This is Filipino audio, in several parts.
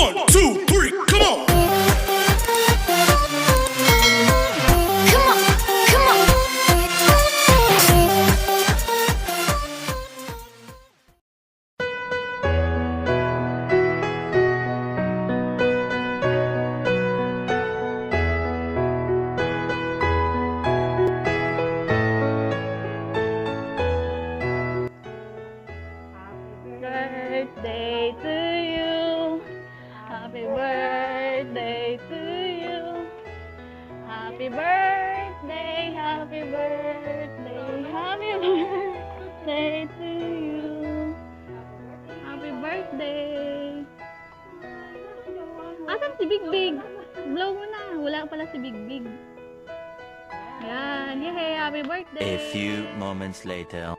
1, 2, 3, come on. Come on, come on. Birthday to you. Happy birthday to you. Happy birthday, happy birthday, happy birthday to you. Happy birthday. Asan si Big Big? Blow mo na. Wala pala si Big Big. Yan. Yay, happy birthday. A few moments later.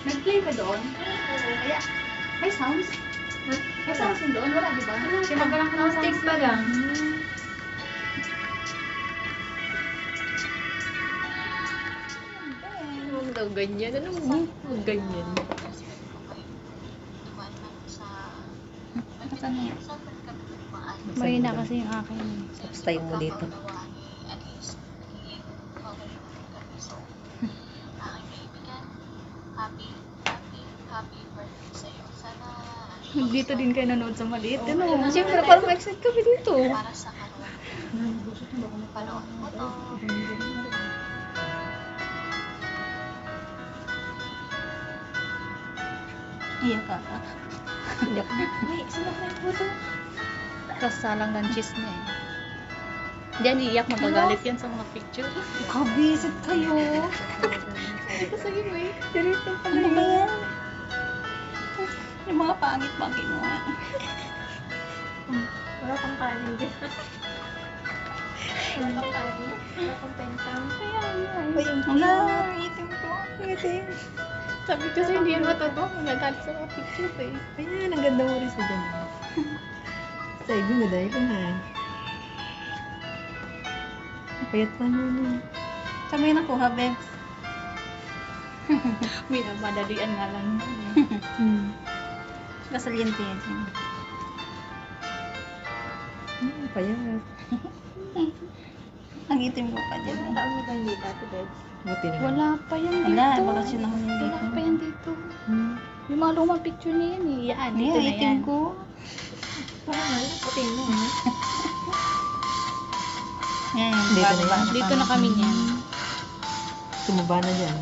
Nag-play ba doon? Kaya, may sounds? May sounds yun doon? Wala, di ba? Kasi magkalang sounds ba lang? Huwag daw ganyan. Anong ganyan? Mahina kasi yung akin. Style mo dito. Dito din kayo nanood sa maliit. Ano? Siyempre, parang ma-excite kami dito. Iyak ka. Iyak na. Ay, sunod na yung photo. Tapos salang ng cheese niya eh. Diyan iiyak, magagalit yan sa mga picture. Kabisit kayo. Kasi mo eh. Dirito pala Ano ba yan? Yung mga pangit bang kinuha. Wala pang kanin dyan. Wala pang kanin. Wala pang pentang. Wala, itim ko. Itim. Sabi ko sa hindi yan matotoo. Nagagalit sa mga picture eh. Ayan, ang ganda mo rin sa dyan. Sa ibig mo dahil na. Payat pa nun. Kami nakuha, Bebs. Madalian nga lang. Kasaliente yan siya. Payat. Ang itim ko pa dyan. Ang mo kang dito, Ate Bebs? Buti naman. Wala pa yan dito. Wala, baka siya naman yung dito. Wala pa yan dito. Yung mga lumang picture niya yan eh. Yan, dito na itim yan. ko. Parang puti mo. Yan, Dito na yan. Dito na kami niyan. Tumaba na dyan.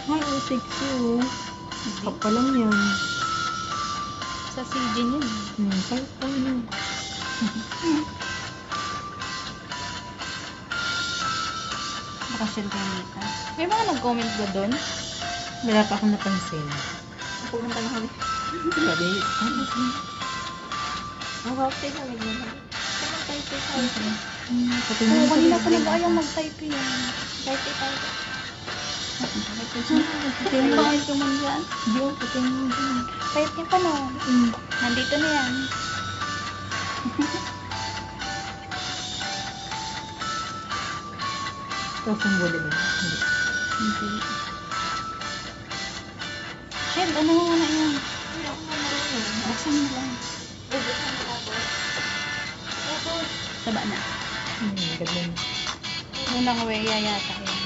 Ay, oh, sexy oh. Kapal lang yan. Sa Sijin yun. Payat pa yun. Bakasyon kayo dito. May mga nag-comment ba doon? Wala pa akong napansin. Pumunta na kami. Sabi, Ang okay kami naman. pati Oo, mo kanina pa nag-ayaw mag-type yan. Type tayo. Yung pangit ko man dyan. Yung pati mo dyan. Type niya pa no. Nandito na yan. Tapos ang buli ba? Hindi. Shell, ano mo muna yan? Buksan mo lang. Saba na. Ganda. Unang weya yata yan.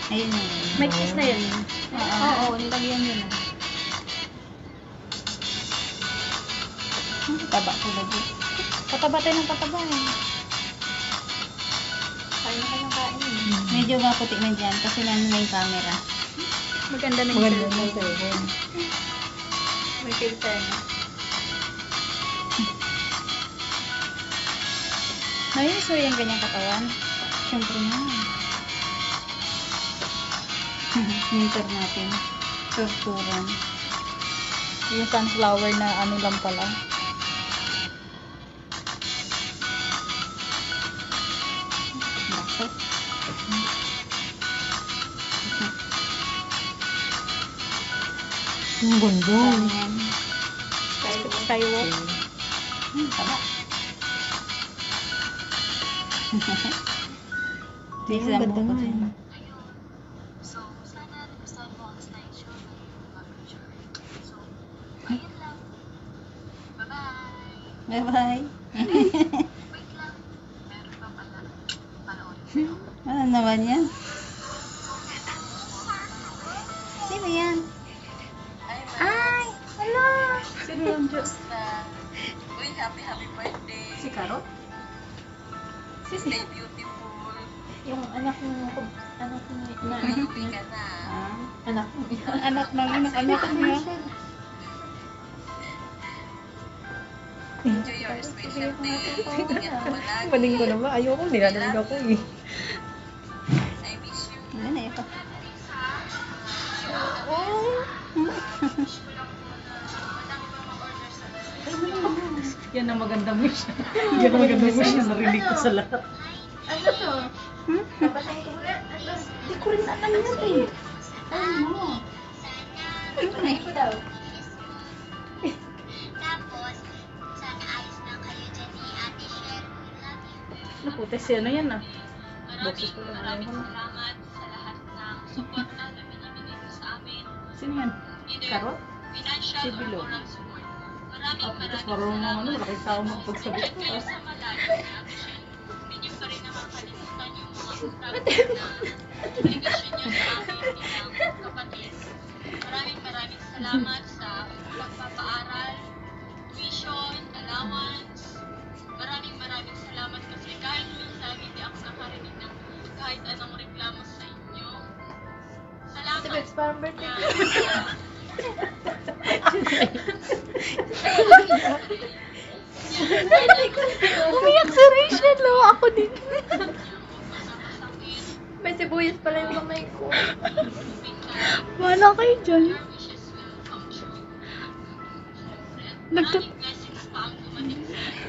Ayun na yun. May kiss na yan. Oo, nilagyan yun na. Taba ko lagi. Pataba tayo ng pataba eh. Kain na kayong kain. Medyo maputi na dyan kasi may camera. Maganda na Maganda na sa'yo. May filter na. Nainis mo yung ganyang katawan? Siyempre na. Filter natin. Torturan. Yung sunflower na ano lang pala. Bakit? Ang ganda. Ayan. Skywalk. Tama. Ang ganda nga eh. So, sana nagustuhan mo ang slideshow ng mga picture. So, ayun lang. Bye-bye! Bye-bye. Wait lang. Meron pa pala. Panoorin mo. Ano naman yan? Sino yan? Ay! Hello! Sino yung Diyos? Uy, happy birthday! Si Karot? Stay beautiful! Yung anak mo, anak mo, Uwi ka na. Anak mo. anak niya. Enjoy your special day. Ingat mo lagi. Paling ko na ba? Ayoko, nilalamig ako eh. I miss you. Ano ito? Yan ang magandang wish. Yan ang magandang wish na narinig ko sa lahat. Ano to? Papatayin ko muna. Di ko rin alam yun eh. Alam mo. Ipanayin ko daw. Tapos, sana ayos lang kayo dyan ni Ate Sher. Love you. Naputis yan. Ano yan ah? Boksos ko lang. Ayaw ko na. Salamat sa lahat ng suporta na binibigay mo sa amin. Sino yan? Either Karot? financial Si or Bilo. moral support. Tapos Maraming marunong salamat. ano, malaki tao magpagsabi. Kahit kayo sa malayo ni Ate Sher, hindi niyo pa rin naman kalimutan yung mga utang na obligasyon niyo sa amin bilang kapatid. Maraming salamat sa pagpapaaral, tuition, allowance. Maraming salamat kasi kahit minsan hindi ako nakarinig ng kahit anong reklamo sa inyo. Salamat. Parang birthday ko. Umiyak si Rachel, no? Ako din. May sibuyas pala yung kamay ko. Wala kayo dyan.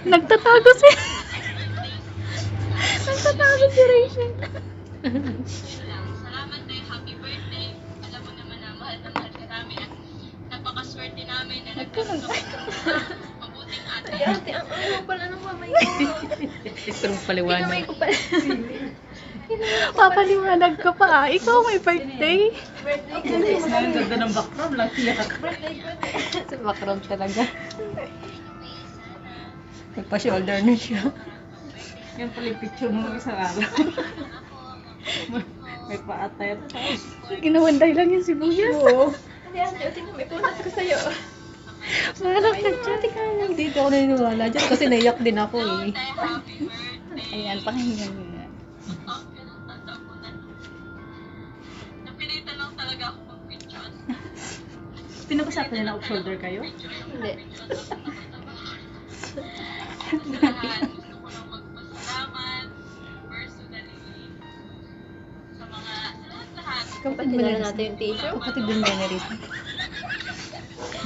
Nagtatago si... Nagtatago si Rachel. Salamat dahil happy birthday. Alam mo naman na mahal ka namin at napakaswerte namin na nagkaroon kami ng mabuting ate. Ate, ang ano pala ng kamay ko. Ito yung paliwanag. Kamay ko pala. Papaliwanag ka pa ah. Ikaw may birthday. Birthday ko na. Ang ganda ng background lang siya. Birthday ko na. Sa background talaga. Nagpa-shoulder na siya. Yan pala yung picture mo isang araw. May paatay at Ginawanday lang yung sibuyas. Oo. Hindi, ate, tingnan, may punat ko sa'yo. Parang nagchat ka. Hindi ako naniniwala dyan kasi naiyak din ako eh. Happy birthday. Ayan, pakinggan mo yan. Napilitan lang talaga ako mag-picture. Pinag-usapan nila off-shoulder kayo? Hindi. Lahat, gusto ko lang magpasalamat personally sa lahat. Kapatid na natin yung tissue. Kapatid din ba niya rito?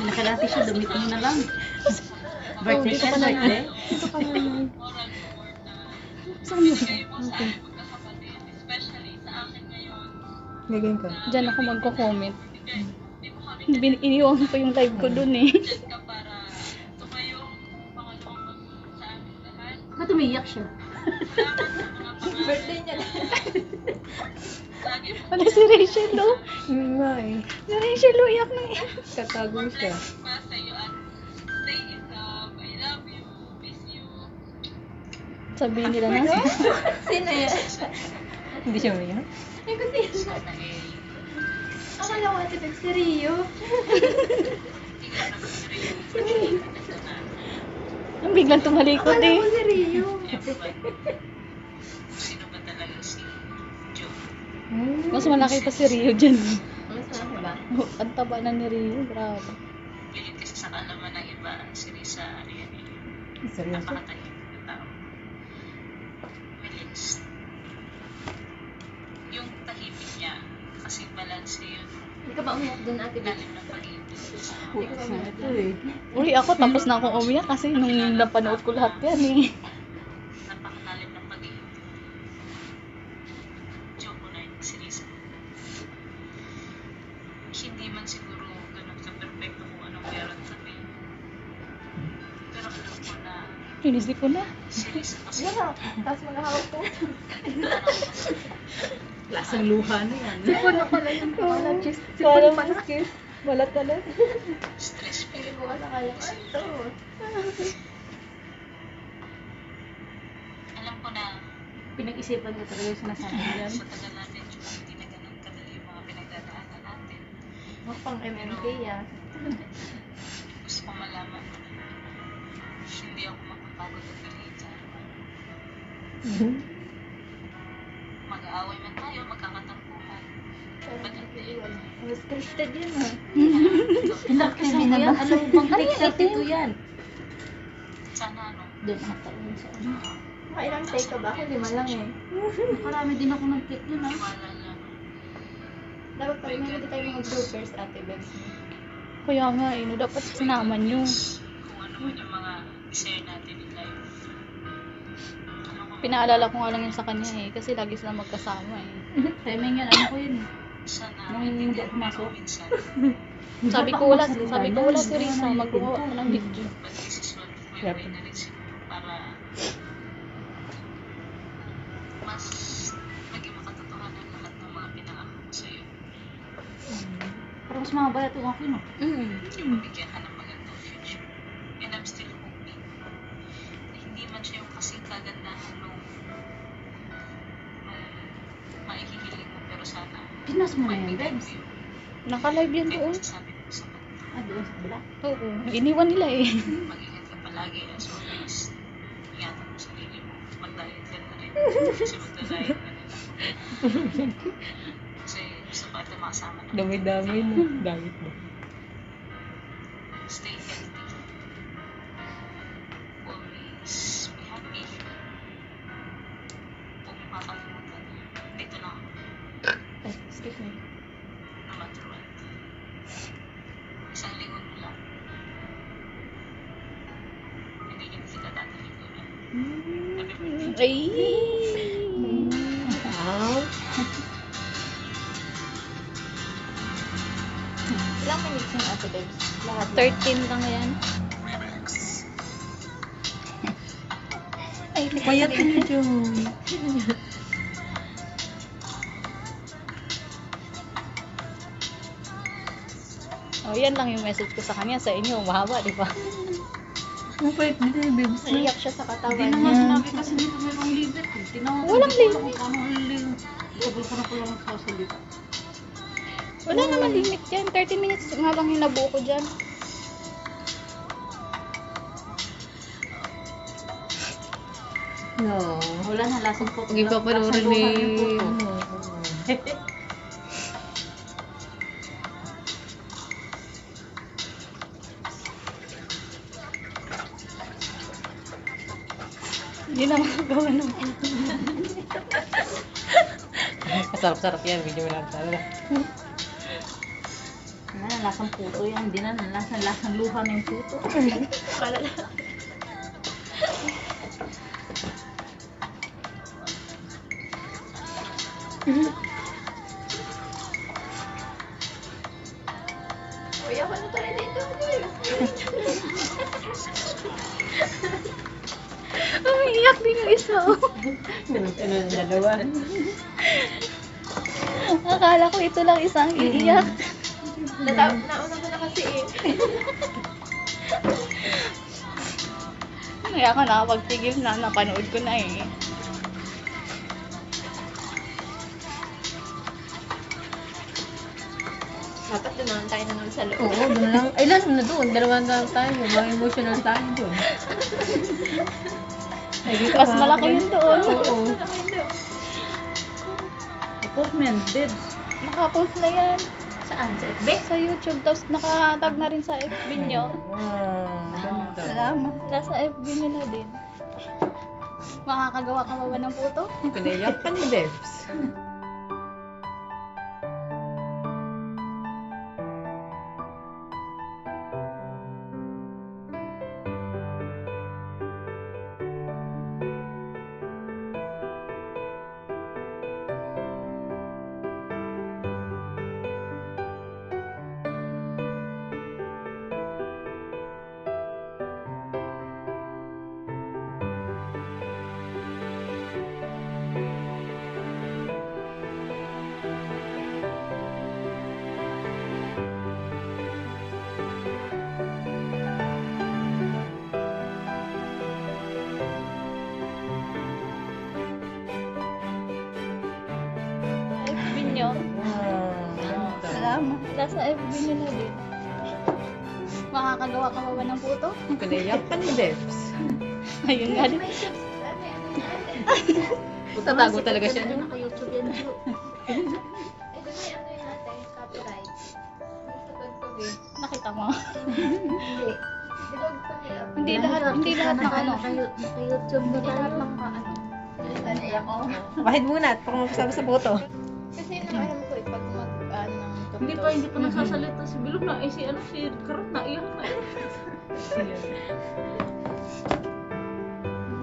Nakalati siya, damit mo na lang. Birthday siya, birthday? Ito ka na. Moral support na Saan mo? kayo mo sa aking magkakapatid, especially sa akin ngayon. Gagawin ko. Diyan ako magko-comment. Hindi mo kami Iniwan ko yung live ko dun eh. dyan ka para tumayo pangalawang pagsunod sa amin lahat. Ba't umiiyak siya? Salamat sa mga pangalan. Birthday niya na. Lagi mo Wala si Rachel, no? Yung nga eh. Si Rachel, uyak na eh. Katago siya. pa sa iyo at stay in love. I love you. Miss you. Sabihin nila na. Sino yan? Hindi siya umiiyak? Ay, ko sino. Akala ko ate, si Rio. Ang biglang tumalikod Akala eh. ko si Rio. Sino ba talaga si Joe? Mas malaki pa si Rio dyan. Mas malaki ba? Ang taba na ni Rio, grabe. Pilit kasi sa kalaman ng iba, si Risa Ariani. Seryoso? Napakatahimik na tao. Malinis. Yung tahimik niya, kasi balanse yun. Hindi ka ba umiyak dun ate? Lalim ng pag-ibig. Ito eh. Uli ako, tapos na akong umiyak kasi nung napanood ko lahat yan eh. Napakalalim ng pag-ibig. Joke ko na yun, si Risa. Hindi man siguro ganun ka perfecto kung anong meron sabihin. pakiramdam ko na Inisip ko na. series kasi Yan, tapos maghahawak ko. Lasang luha na yan. Sipon na pala yung wala, cheese. Parang Sipon pa na. kiss. Balat-balat. stress Hindi ko wala kaya. Ay, ito. alam ko na Pinag-isipan ko talaga yung sinasabi mo yan. sa tagal natin hindi na ganun kadali yung mga pinagdadaanan natin. Pang MMK yan. Gusto kong malaman mo na hindi ako mapapagod at galing sa araw. Mag-aaway man tayo, magkakatampuhan. But at the end, Mas scripted yun ah. Pinakisa mo yan. Alam mo bang take selfie ko yan? sana ano, Doon nakataon sa ano. Makailang take ka ba? Ako 5 lang eh. Marami din ako nag-click yun ah. tiwala lang. Dapat pag may hindi tayo mga groupers, ate Bebs. Kaya nga eh, no, dapat sinama nyo. Kung ano man yung mga desire natin in life. Ano ko, Pinaalala ko nga lang yun sa kanya eh, kasi lagi sila magkasama eh. Timing yan, ano ko yun eh. sana Nung hindi ako pumasok. minsan. Sabi ko wala si Risa, maggumawa ko ng video. But this is what may way na rin siguro para mas maging makatotohanan lahat ng mga pinangako ko sa'yo. Parang mas mga bayat yung ako yun ah. Hindi mabigyan ka ng magandang future. And I'm still hoping na hindi man siya yung kasing kagandahan nung maikikilig mo, pero sana Pinas mo na yan, maibigay mo Bebs. yung Naka-live yan doon. sabi mo sa kanya. Ah, doon sa kabila. Oo, iniwan nila eh. Mag-ingat ka palagi as always. Ingatan mo sarili mo. Mag-diet ka na rin. Kasi magda-diet na rin ako. Kasi gusto ko ito makasama na. Dami-dami no. Damit ba? Stay healthy. Always be happy. Huwag mo kakalimutan. Dito na ako. Ay, excuse me. No matter what. Isang lingon mo lang. Hindi kita tatalikuran. Happy birthday. Ay! Wow. Ilang minutes yung ate Bebs? Lahat. 13 lang yan. Ay, Payat ka niyo, Joy. Oh, yan lang yung message ko sa kanya. Sa inyo, mahaba, di ba? Ang payat nito yung Bebs. Naiyak siya sa katawan Hindi naman niya. sinabi kasi dito mayroong limit eh. Tinawag ko Walang dito limit. kung paano ang limit. Sabay ko na pala magsasalita. Wala naman limit yan. 30 minutes nga lang yung nabuo ko dyan. No. Wala na, lasang po. Huwag ipapanoorin ni... ano. Hindi na makagawa ng Masarap-sarap yan. Video mo lang talaga. Wala na, lasang puto yan. Hindi na, lasang luha na yung puto. Uy, ako na tayo dito. Umiiyak din yung isa. Ano yung dalawa? Akala ko ito lang isang iiyak. Nauna ko na kasi eh. Kaya ako nakapagtigil na, napanood ko na eh. Dapat doon naman tayo nanonood sa loob. Oo, doon lang. Ay, lalo na doon. Dalawa na tayo. Mga emotional tayo doon. Ay, dito Mas ka. malaki yun doon. Oo. Post mo yan, Bebs. Nakapost na yan. Saan? Sa FB? Sa YouTube, tapos nakatag na rin sa FB nyo. Wow. Ganda. Salamat. Nasa FB nila din. Makakagawa ka pa ba ng photo? Pinaiyak ka ni Bebs. Nasa FB nila din. Makakagawa ka pa ba ng puto? Pinayak ka ni Debs. Ayun nga din. May subs, ano yan? Tatago talaga siya. Naka-YouTube yan, Jo. Eh, doon may ano yun natin, copyright. Gusto tugtog eh. Nakita mo? Hindi. Di ba gusto nila? Hindi lahat ng ano. Naka-YouTube na Hindi lahat tayo. ng ano. Ano iyak ko? Bakit muna? Pag magkasama sa photo. Kasi alam ko eh, pag mag-ano ng tugtog. Hindi pa nagsasalita si Bilog na. Si Karot na. Iyak na.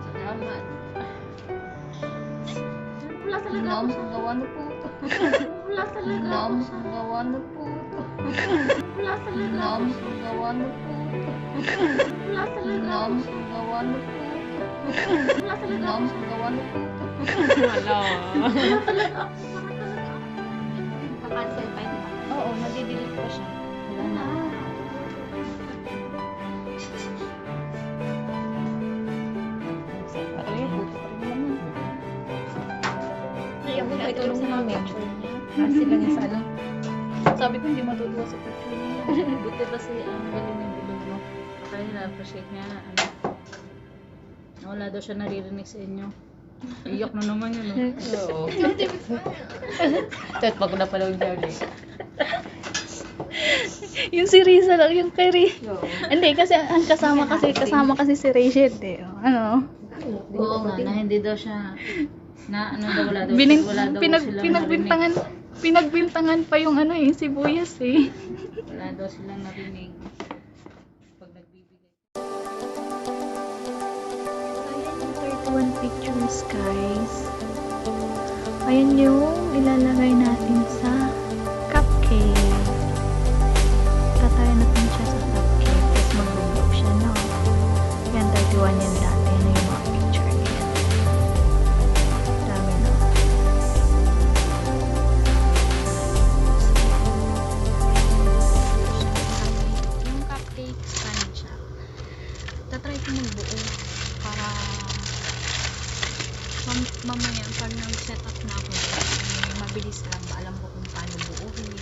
Salamat. Wala talaga ako sa... gawa na po. Wala talaga ako sa... gawa na po. Wala talaga ako sa... gawa na po. Wala talaga ako sa... gawa na po. Wala talaga ako sa... gawa na po. Wala. Wala talaga ako sa... Pa-cancel pa yun. Oo, nadidelete pa siya. Wala na. Ano yun? Iyak ko may tulong sa picture niya. Kasi lang yung sa ano. Sabi ko hindi matutuwa sa picture niya. Buti kasi ang galing ng Bilog, no? Kaya na-appreciate niya na ano. Wala daw siya naririnig sa inyo. Iyak na naman yun, no? Oo. Tet, pag na pala yung Charlie. Yung si Riza lang, yung kay Oo. Hindi, kasi ang kasama kasi si Rachel eh. Ano? Oo nga, na hindi daw siya... Na ano daw, wala daw, wala daw silang narinig. Pinagbintangan pa yung ano eh, sibuyas eh. Wala daw silang narinig. Pag nagbibigay. Ayan yung 31 pictures, guys. Ayan yung ilalagay natin sa cupcake. Tatayan natin siya sa cupcake. Tapos mag-blow siya, no? Ayan, 31 yan dati. Ayan yung mga picture niya. Dami, no? Yung cupcake, stand siya. Tatry ko magbuo para mamaya pag nag-set up na ako mabilis lang, alam ko kung paano buuhin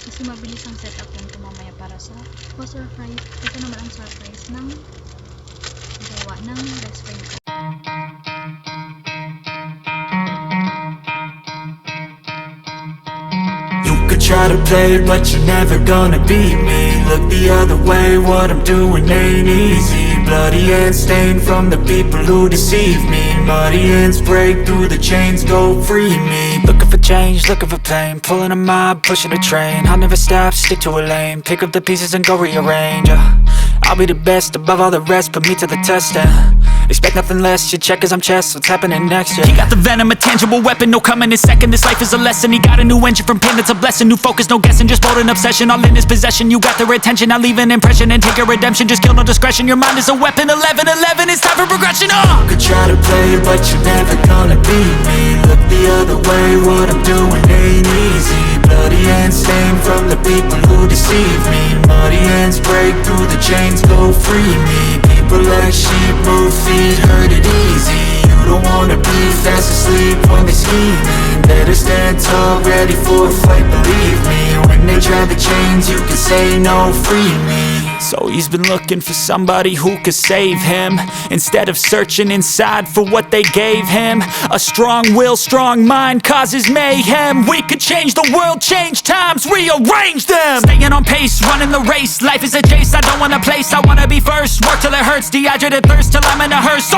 kasi mabilis ang set up yan ko mamaya para sa surprise. Ito naman ang surprise ng gawa ng best friend ko. You could try to play, but you're never gonna beat me. Look the other way, what I'm doing ain't easy. Bloody hands stained from the people who deceive me. Muddy hands break through the chains, go free me. Looking for change, looking for pain. Pulling a mob, pushing a train. I'll never stop, stick to a lane. Pick up the pieces and go rearrange. I'll be the best above all the rest, put me to the test and expect nothing less, your check is I'm chess, what's happening next, yeah. He got the venom, a tangible weapon, no coming in second. This life is a lesson, he got a new engine from pain, it's a blessing. New focus, no guessing, just bold and obsession. All in his possession, you got their attention. I'll leave an impression and take your redemption. Just kill, no discretion, your mind is a weapon. 11-11, it's time for progression, You could try to play, but you're never gonna beat me. Look the other way, what I'm doing ain't easy. Bloody hands stained from the people who deceive me. Muddy hands break through the chains, go free me. People like sheep move feet, hurt it easy. You don't wanna be fast asleep when they're scheming. Better stand tall, ready for a fight, believe me. When they try the chains, you can say no, free me. So he's been looking for somebody who could save him, instead of searching inside for what they gave him. A strong will, strong mind causes mayhem. We could change the world, change times, rearrange them. Staying on pace, running the race. Life is a chase, I don't want a place, I wanna be first. Work till it hurts, dehydrated thirst till I'm in a hearse.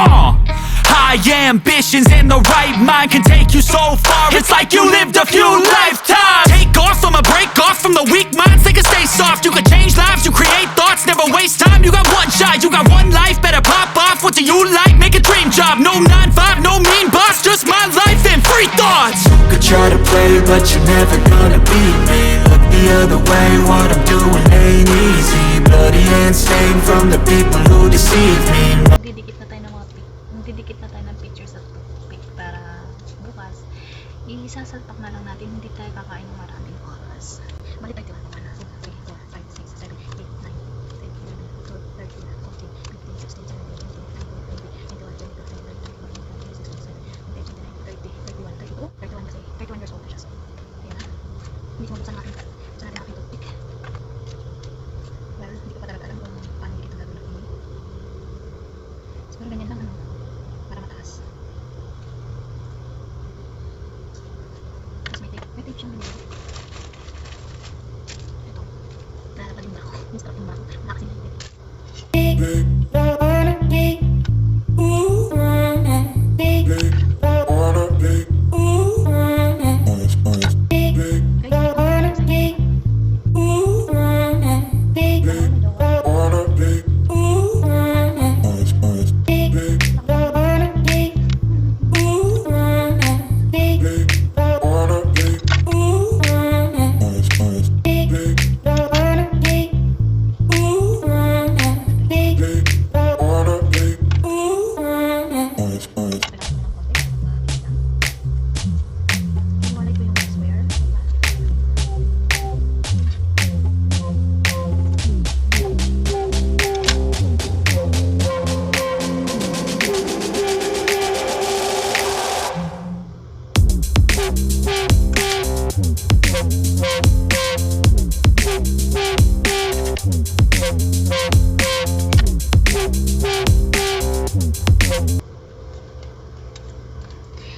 High ambitions and the right mind can take you so far. It's like you lived a few lifetimes. Take off, I'ma break off from the weak minds. They can stay soft, you can change lives, you create thoughts. Never waste time, you got one shot, you got one life. Better pop off, what do you like? Make a dream job, no 9-5, no mean boss. Just my life and free thoughts. You could try to play, but you're never gonna beat me. Look the other way, what I'm doing ain't easy. Bloody hands stained from the people who deceive me. Didikit na tayo ng picture sa toothpick para bukas isasalpak na lang natin, hindi tayo kakain ng maraming oras. Balik tayo 1, 2, 3, 4, 5, 6, 7, 8, 9, 10, 11, 12, 13, 14, 15, 16, 17, 18, 19, 20, 21, 22, 23, 24, 25, 26, 27, 28, 29, 30, 31 kasi 31 years old na siya, so ayan na, hindi ko mabuksan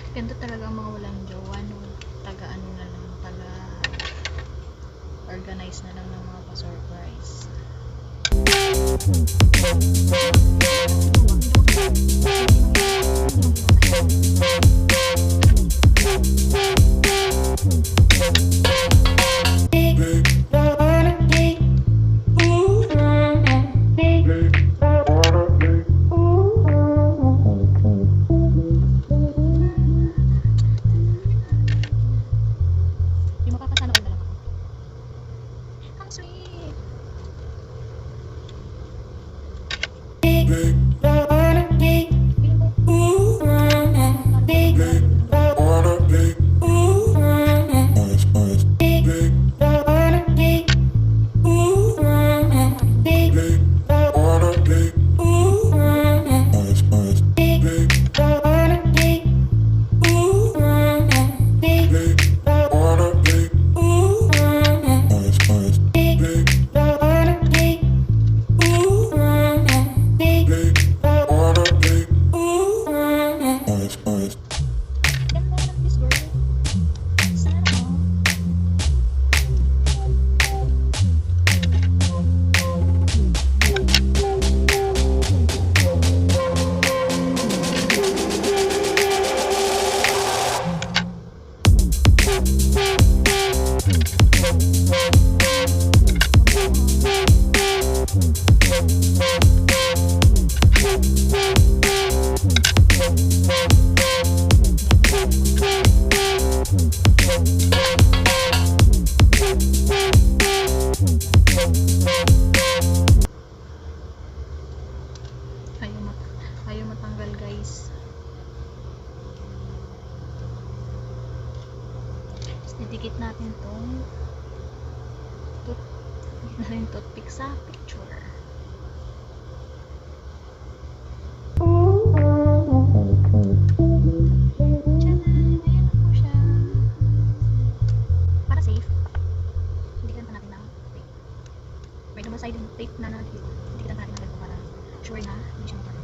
Ganda talaga ang mga walang jowa, no? Taga ano na lang, taga organize na lang ng mga pa-surprise. Yung makakasama ko na lang ako. Ang sweet! Ganda ng this girl. Sana all. Ayaw matanggal, guys. Tapos didikit natin tong toothpick sa picture. Tchanan! Ayan na po siya. Para safe, dikitan pa natin ng tape. May naman side tape na nakikita. Dikitan pa natin ng ganito para sure na hindi siya matanggal.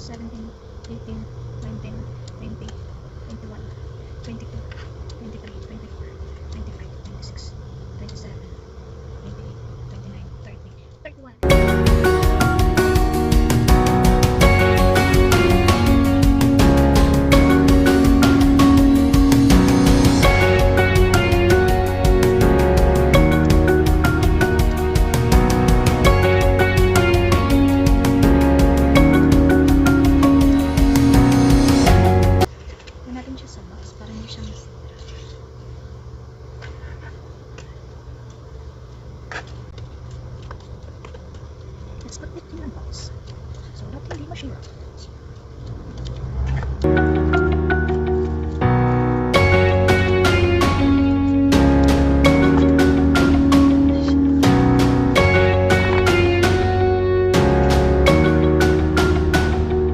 17, 18, 19, 20, 21, 22, 23, 24, 25, 26, 27, 28, 29, 30, 31. Lagyan natin siya sa box para hindi siya masira. Let's put it in a box so that hindi masira.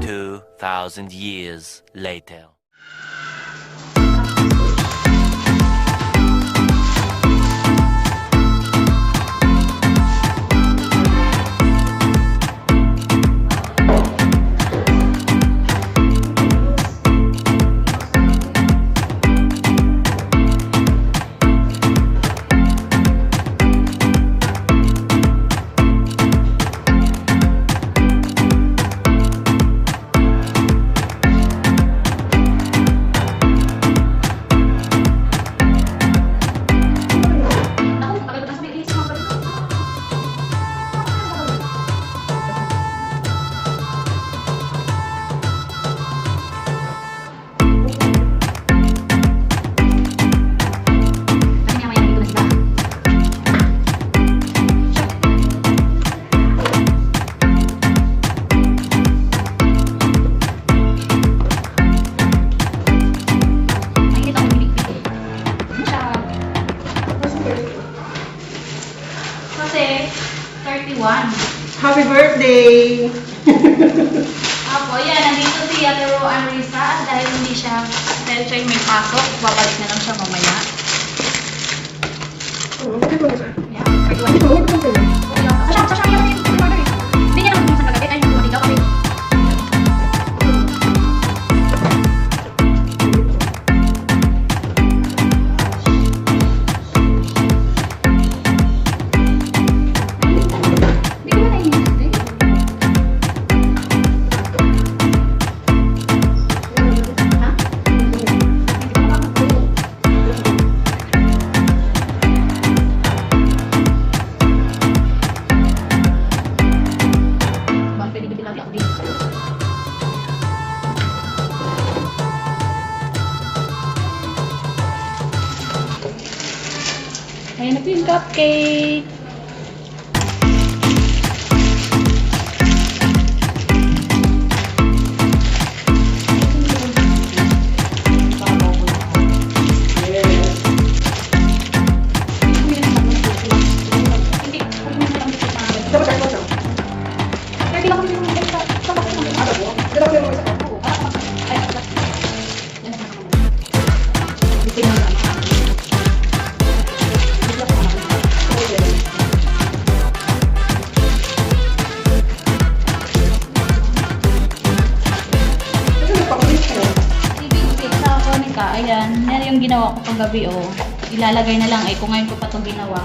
Two thousand years later. Kasi, 31. Happy birthday! Apo, yan. Nandito si Ate Roan Risa. At dahil hindi siya, dahil siya may pasok, babalik na lang siya mamaya. Yeah, 31. Sasya yan yung order eh. Hindi niya naman sa kagabi. Ay, hindi mo kasi. Hindi ko na naiinit eh. Ha? Hindi ko na Bang pwede ko lagi ako dito. Ayan na po yung cupcake. Ayan, yan yung ginawa ko kagabi, oh. Ilalagay na lang, kung ngayon ko pa ito ginawa.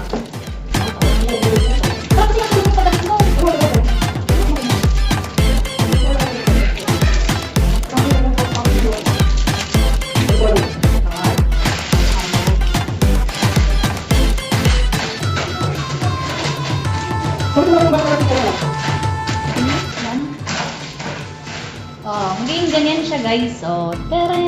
Yan. Oh, magiging ganyan siya, guys. Oh, tarang!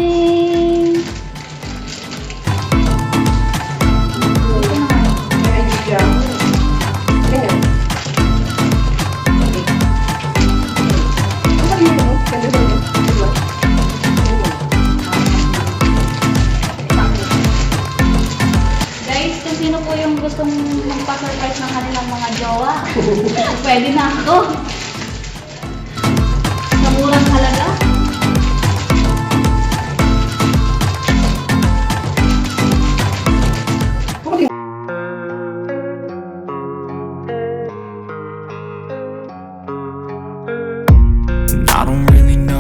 Guys, kung sino po yung gustong magpa-surprise ng kanilang mga jowa, pwede na ako. Sa murang halaga. I don't really know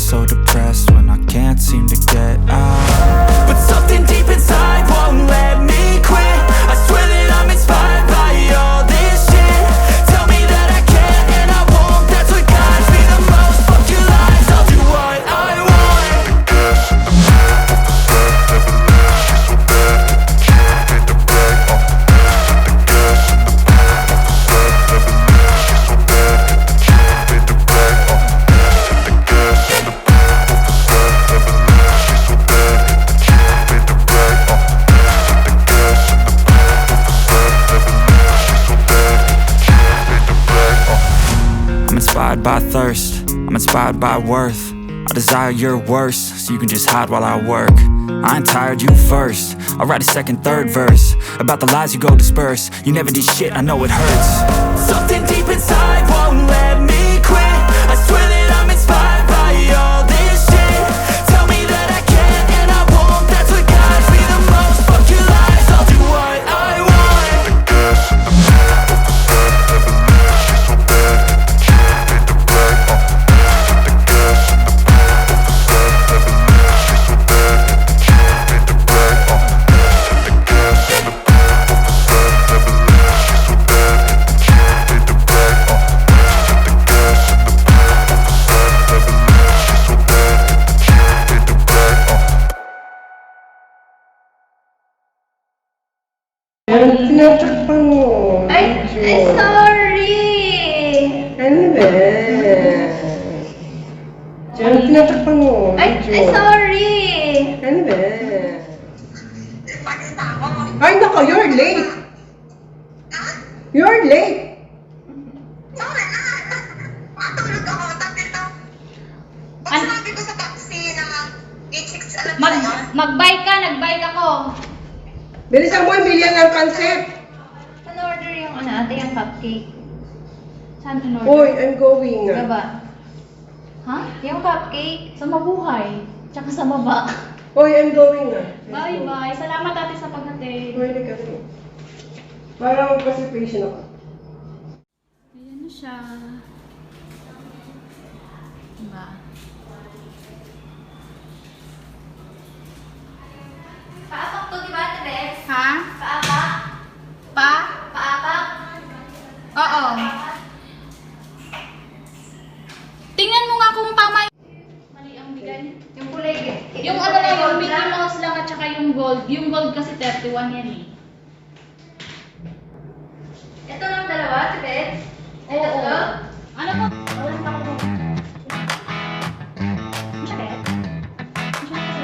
so depressed when I can't seem to get out. But something deep inside won't let me quit. I swear that I'm inspired by all this shit. Tell me that I can't and I won't. That's what guides me the most. Fuck your lies, I'll do what I want. I'm inspired by thirst, I'm inspired by worth. I desire your worst, so you can just hide while I work. I ain't tired, you first. I'll write a second, third verse about the lies you go disperse. You never did shit, I know it hurts. Something deep inside won't let me quit. I swear that I'm inspired by all this shit. Tell me that I can't and I won't. That's what guides me the most. Fuck your lies, I'll do what I want. Ano tinatakpan mo? Ay, sorry! Ano ba? Ano tinatakpan mo? Ay, sorry! Ano ba? Ay, nako, you're late! You're late! Sorry na. Matulog ako. Tapos ito. Pag sabi ko sa taxi na 86, alam mo na yun? Mag-bike ka, nag-bike ako. Bilisan mo, bilihan ng pansit! Ano order yung ate, yung cupcake? Saan in order? Hoy, I'm going na. Baba. Ha? Yung cupcake? Sa mabuhay. Tsaka sa baba. Hoy, I'm going na. Bye-bye. Salamat ate sa paghatid. Hoy, nagkatid. Para mag-participation ako. Ayan na siya. Diba? Paapak to, di ba, ate Bex? Ha? Paapak? Pa? Paapak? Oo. Tingnan mo nga kung tama mali ang bigay. Yung kulay. Yung ano na yun, Mickey Mouse lang at saka yung gold. Yung gold kasi 31 yan eh. Ito lang dalawa, ate Bex? Ay, Oo. tatlo? Ano po? Walang tako mo. Ano siya, Beth? Ano siya kasi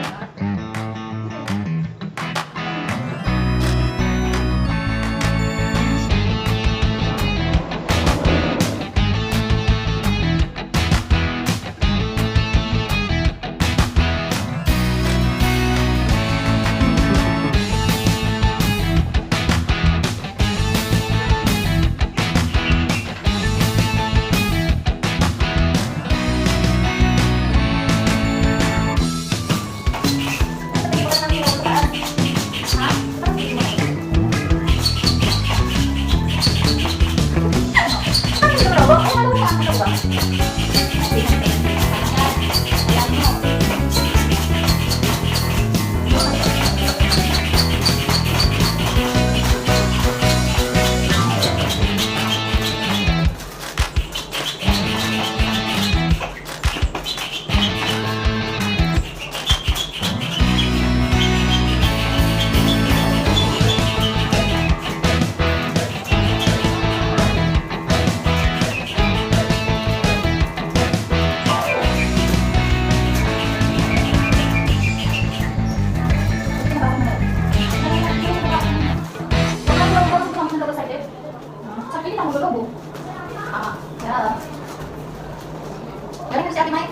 Galing mo si Ate Mike?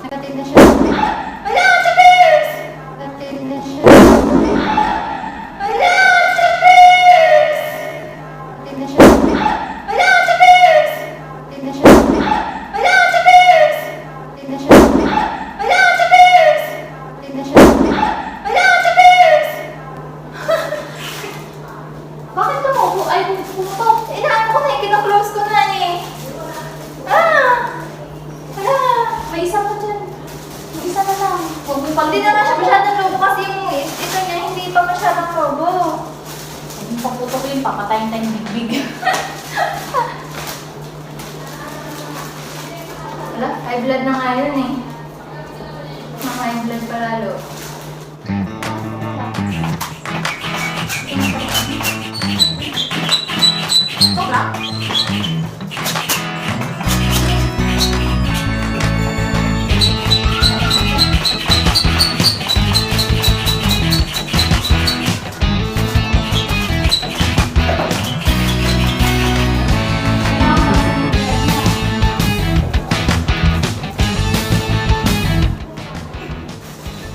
Nag-attend na siya. Hala, Ate Bex! Nag-attend na siya. Hala, Ate Bex! Attend na siya. Hala, Ate Bex! Attend na siya. Hala, Ate Bex! Attend na siya. Hala, Ate Bex! Attend na siya. Hala, Ate Bex! Bakit tumuko? Ay, pumutok. Inaano ko na, kino-close ko na eh. Ah! Hala, may isa papatayin tayo ng big. Wala, high blood na nga yun eh. High blood pa lalo.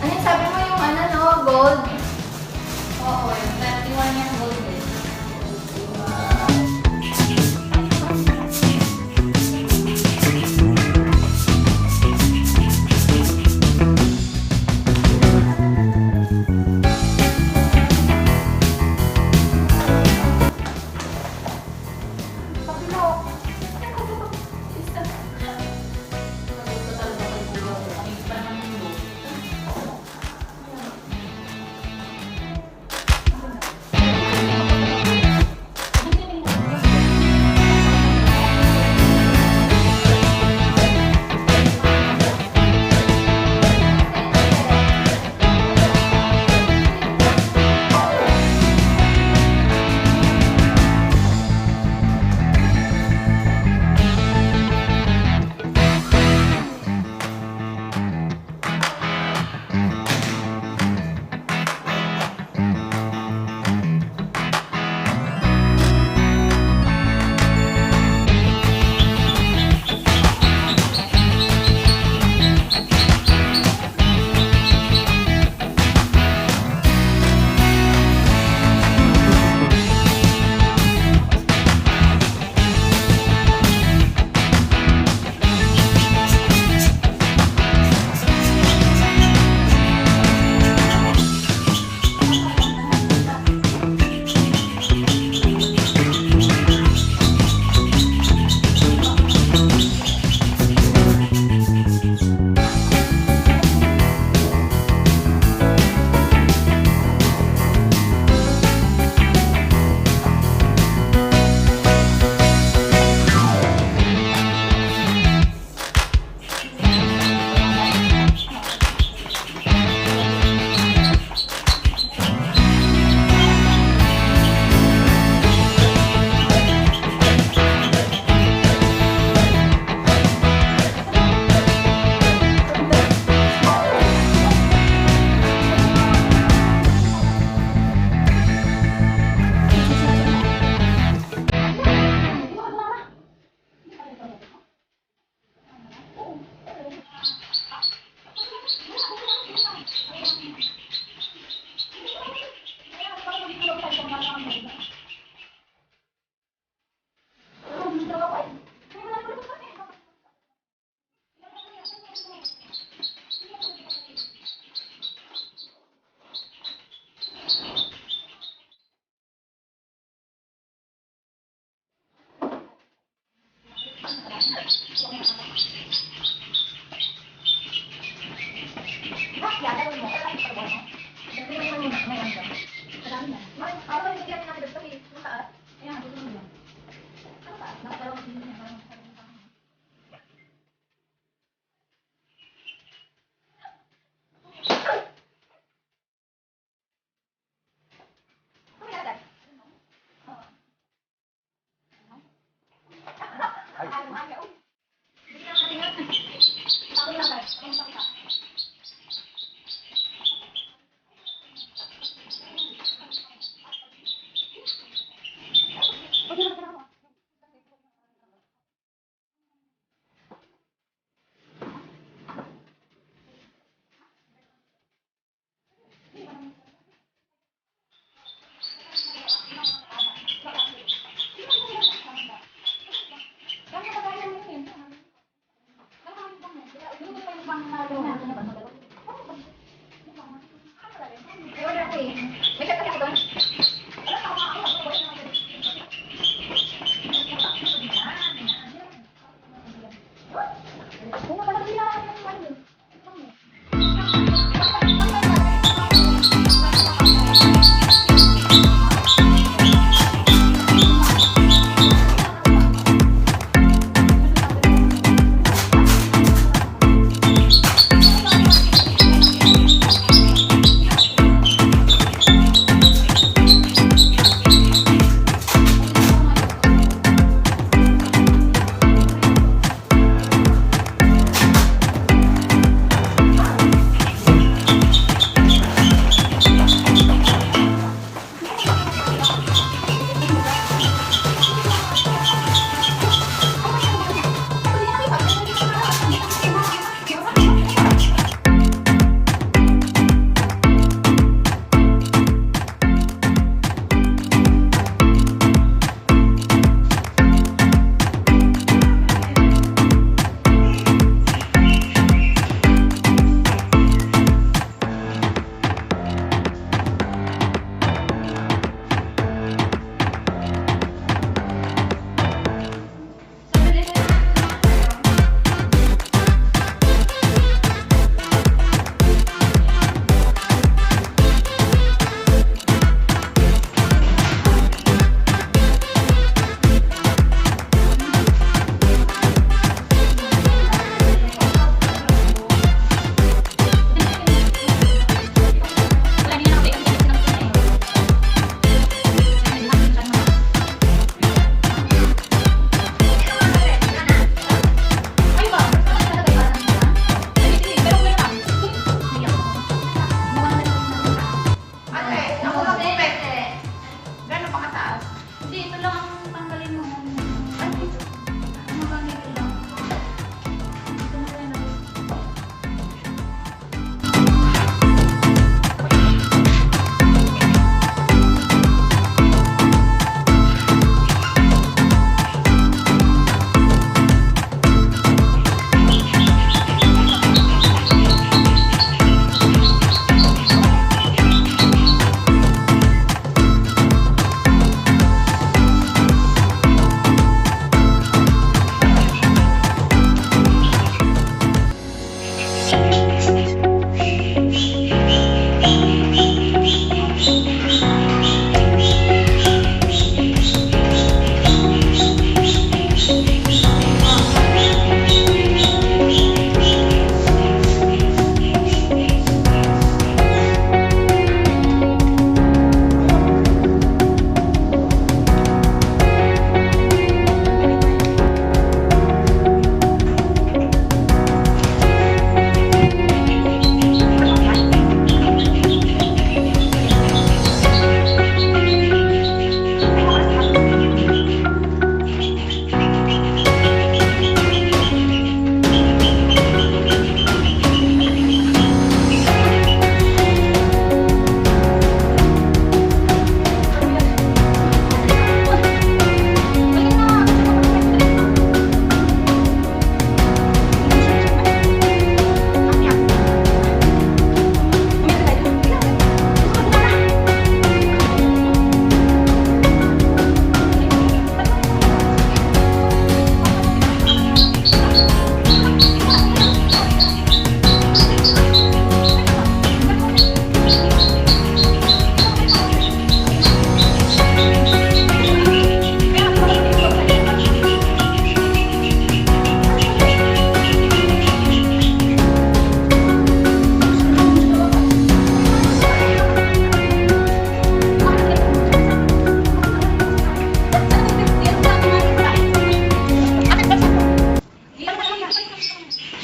Ano yung sabi mo yung ano no, gold? Oo, yung 31 yung gold eh.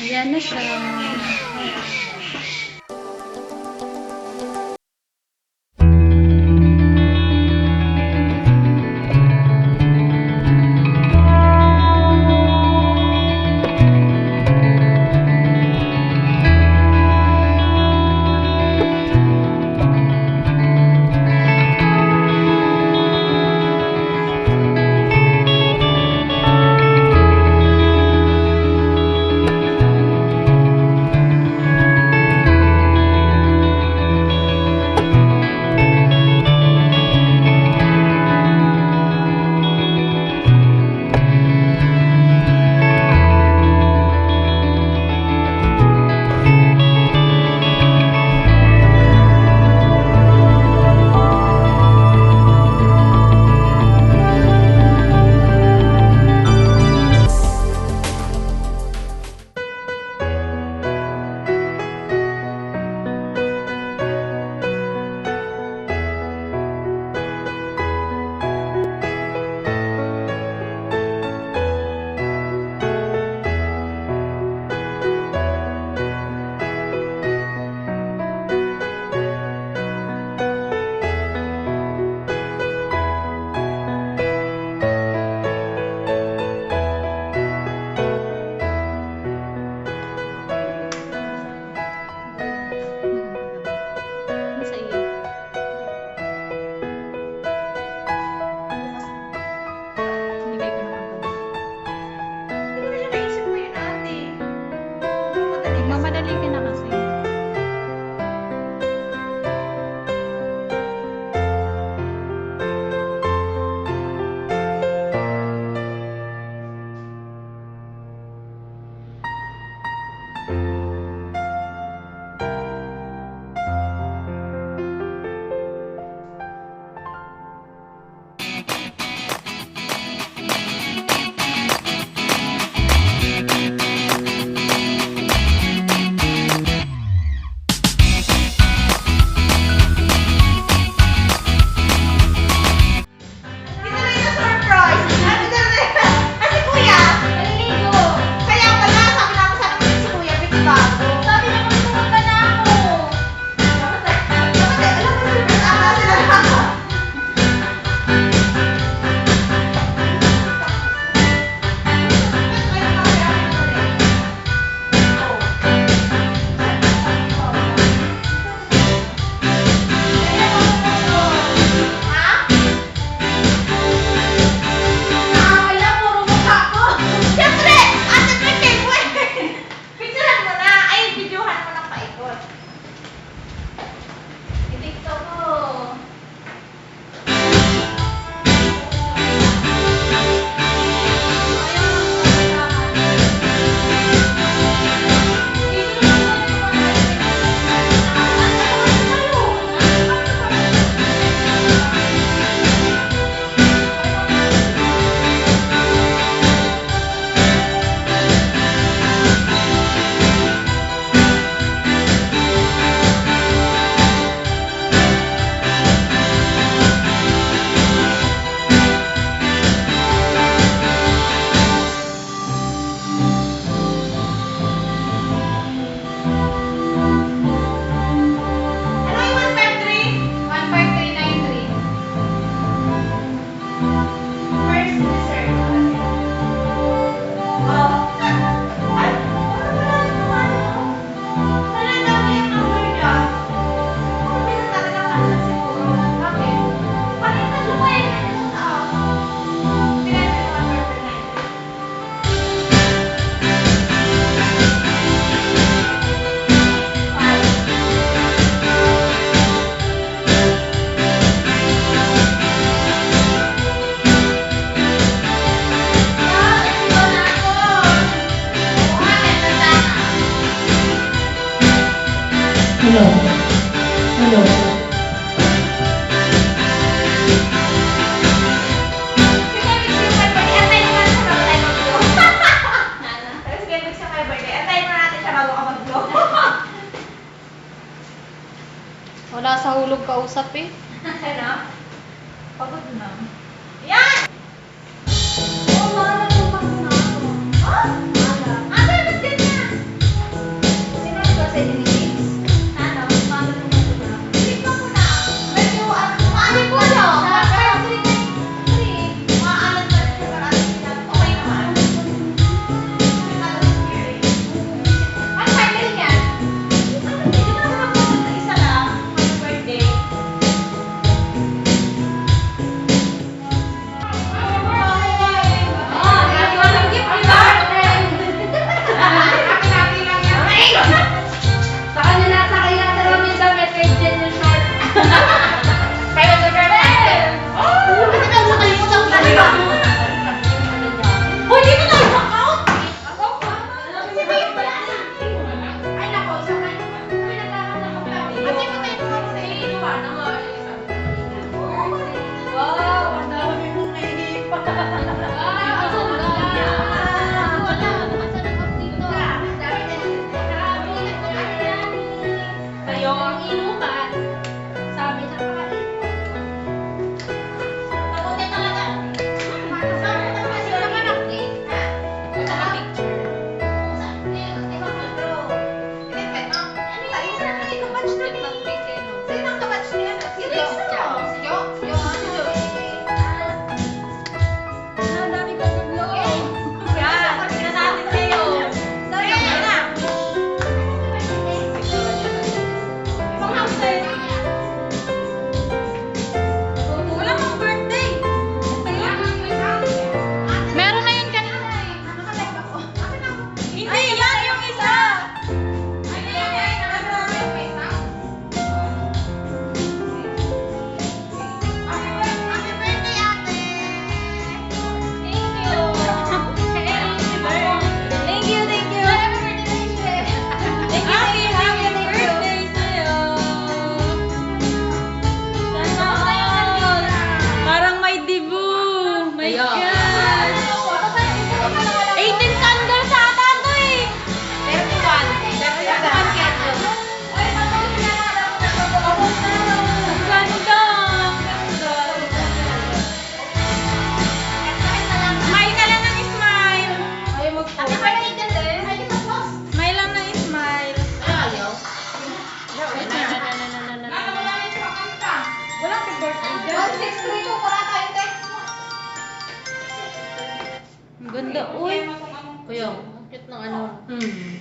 Yan na siya. Sa iyo. Binigay ko naman kami. Hindi ko na siya naisip mo yun, ate. Madali kasi. Mamadali ka na kasi. Dito na yung surprise. Ano na rin? Ah, si Kuya. Maliligo. Kaya pala, sabi namin sana kasi si Kuya, may bago. Sabi na kami pumunta na ako. Dapat, alam mo, surprise ata sila na ako. Ha? Wala, puro mukha ko. Siyempre, ate birthday mo eh. Picturean mo na. Ay, videohan mo ng paikot. I-tiktok ko. Ano yung 153? 15393. First dessert. Oh. Ay, wala naman. Wala dami yung number niya. Pagpisan natin ang kasan siguro. Bakit? Palitan lumay na niya sa taas. Tingnan mo yung 15393. Hello. Hello. Wala sa hulog kausap eh. Pagod na. Yan! Oo, mahal na pumasok na ako. Oh, mahal. Ate, ba't ganyan?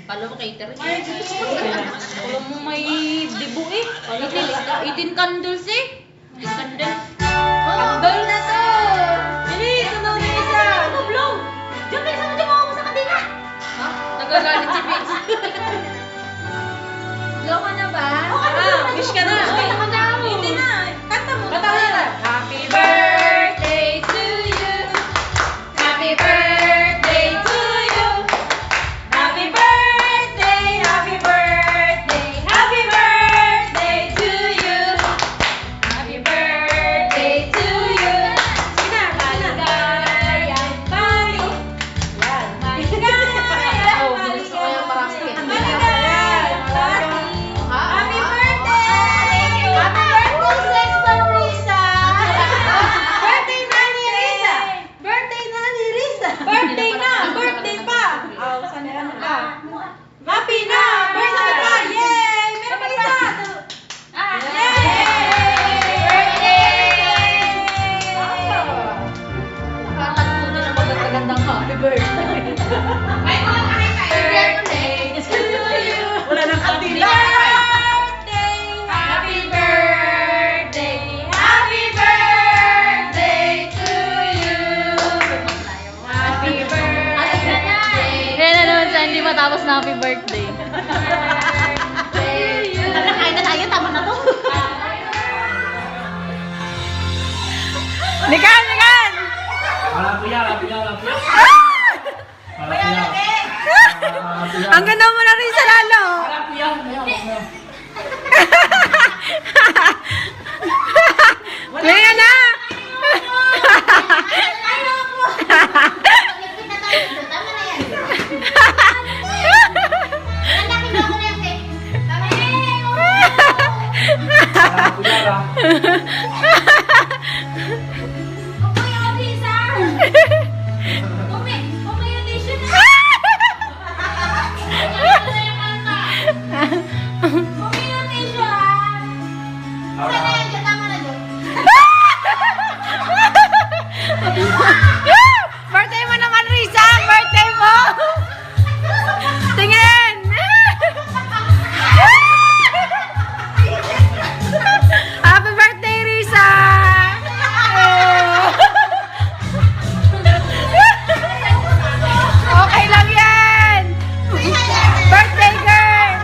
Kala mo cater. Kala mo may dibu eh. 18 candles eh. Candles. Candle na to. Dili, tunaw na isa. Ano, blow? Diyan, bilis mo dyan mo sa kantina. Ha? Nagagalit si Vince. Blow ka na ba? Wish ka na. Kanta ka na. Hindi na. Kanta mo. Kanta mo na. Happy birthday to you. Happy birthday to you. Happy birthday, happy birthday, happy birthday to you. Happy birthday to you. Sige na, maligayang bali. Yan, maligayang bali. Maligayang bali. Happy birthday! Happy birthday, Sex Risa! Birthday na ni Risa! Birthday na ni Risa! Birthday na! Birthday pa! Oh, saan na pa? Happy na! Birthday pa! Yay! Meron pa isa! Yay! Birthday! Kakatlo na naman ang magandang happy birthday. Ay, mga birthday to you! Wala nang kandila! Happy birthday! Happy birthday to you! Happy birthday! Yan na naman siya, hindi matapos na happy birthday. Kain na tayo, tama na to. Nikan! Nikan! Ang ganda mo na rin sa lalo! Kaya na! Pag-ipit na tayo dito, tama na yan. Ang laki blow ko na yan, eh. Tama na yan. Kuya Odisa! Kuya Odisa na! Kuya Odisa! Sana yan dyan, tama na dyan. Birthday mo naman, Risa! Birthday mo! Tingin! Happy birthday, Risa! Okay lang yan! Birthday girl!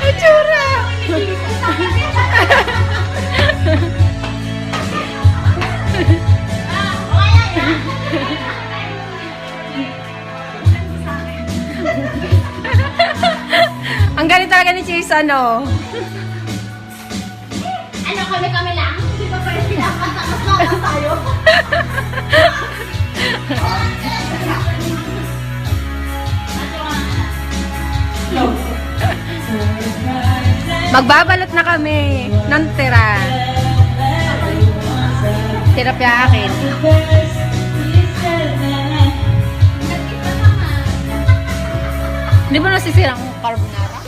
Itsura! Ang galing talaga ni Cheese, ano? Ano kami lang? Hindi pa pala sila. Mas tayo. Magbabalot na kami ng tira. Tilapia akin. Hindi mo nasisira ang carbonara?